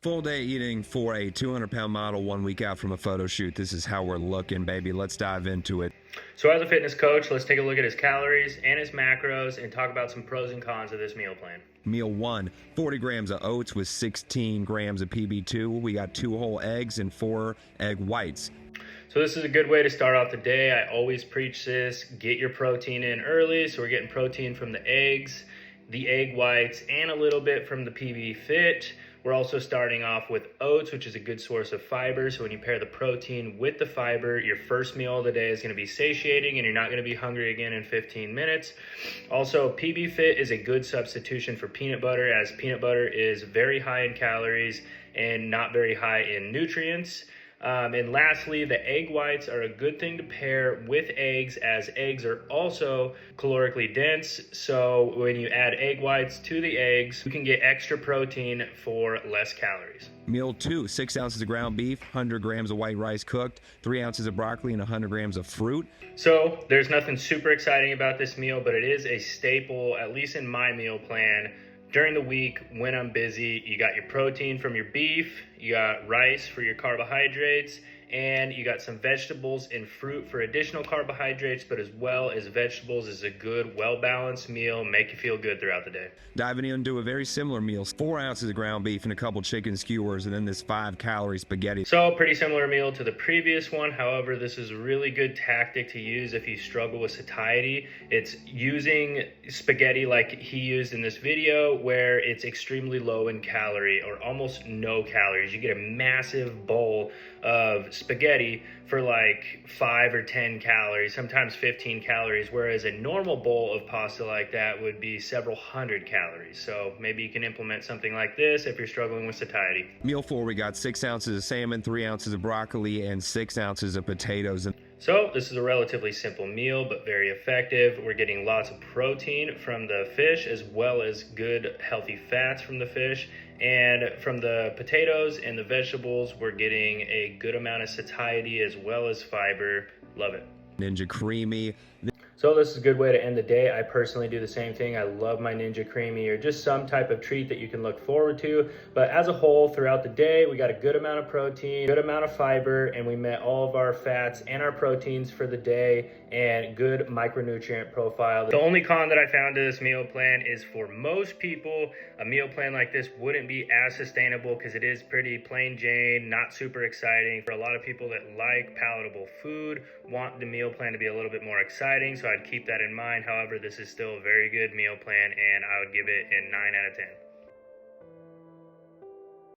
Full day eating for a 200-pound model 1 week out from a photo shoot. This is how we're looking, baby. Let's dive into it. So as a fitness coach, let's take a look at his calories and his macros and talk about some pros and cons of this meal plan. Meal 1, 40 grams of oats with 16 grams of PB2. We got 2 whole eggs and 4 egg whites. So this is a good way to start off the day. I always preach this. Get your protein in early. So we're getting protein from the eggs, the egg whites, and a little bit from the PB Fit. We're also starting off with oats, which is a good source of fiber. So when you pair the protein with the fiber, your first meal of the day is going to be satiating and you're not going to be hungry again in 15 minutes. Also, PB Fit is a good substitution for peanut butter, as peanut butter is very high in calories and not very high in nutrients. And lastly, the egg whites are a good thing to pair with eggs, as eggs are also calorically dense. So when you add egg whites to the eggs, you can get extra protein for less calories. Meal 2, 6 ounces of ground beef, 100 grams of white rice cooked, 3 ounces of broccoli, and 100 grams of fruit. So there's nothing super exciting about this meal, but it is a staple, at least in my meal plan. During the week, when I'm busy, you got your protein from your beef, you got rice for your carbohydrates, and you got some vegetables and fruit for additional carbohydrates, but as well as vegetables is a good, well-balanced meal, make you feel good throughout the day. Diving into a very similar meal, 4 ounces of ground beef and a couple chicken skewers, and then this 5-calorie spaghetti. So pretty similar meal to the previous one. However, this is a really good tactic to use if you struggle with satiety. It's using spaghetti like he used in this video, where it's extremely low in calorie or almost no calories. You get a massive bowl of spaghetti for like 5 or 10 calories, sometimes 15 calories, whereas a normal bowl of pasta like that would be several hundred calories. So maybe you can implement something like this if you're struggling with satiety. Meal 4, we got 6 ounces of salmon, 3 ounces of broccoli, and 6 ounces of potatoes. So this is a relatively simple meal, but very effective. We're getting lots of protein from the fish, as well as good healthy fats from the fish. And from the potatoes and the vegetables, we're getting a good amount of satiety as well as fiber. Love it. Ninja Creami. So this is a good way to end the day. I personally do the same thing. I love my Ninja Creami, or just some type of treat that you can look forward to. But as a whole, throughout the day, we got a good amount of protein, good amount of fiber, and we met all of our fats and our proteins for the day, and good micronutrient profile. The only con that I found to this meal plan is, for most people, a meal plan like this wouldn't be as sustainable because it is pretty plain Jane, not super exciting. For a lot of people that like palatable food, want the meal plan to be a little bit more exciting, so I'd keep that in mind. However, this is still a very good meal plan, and I would give it a 9 out of 10.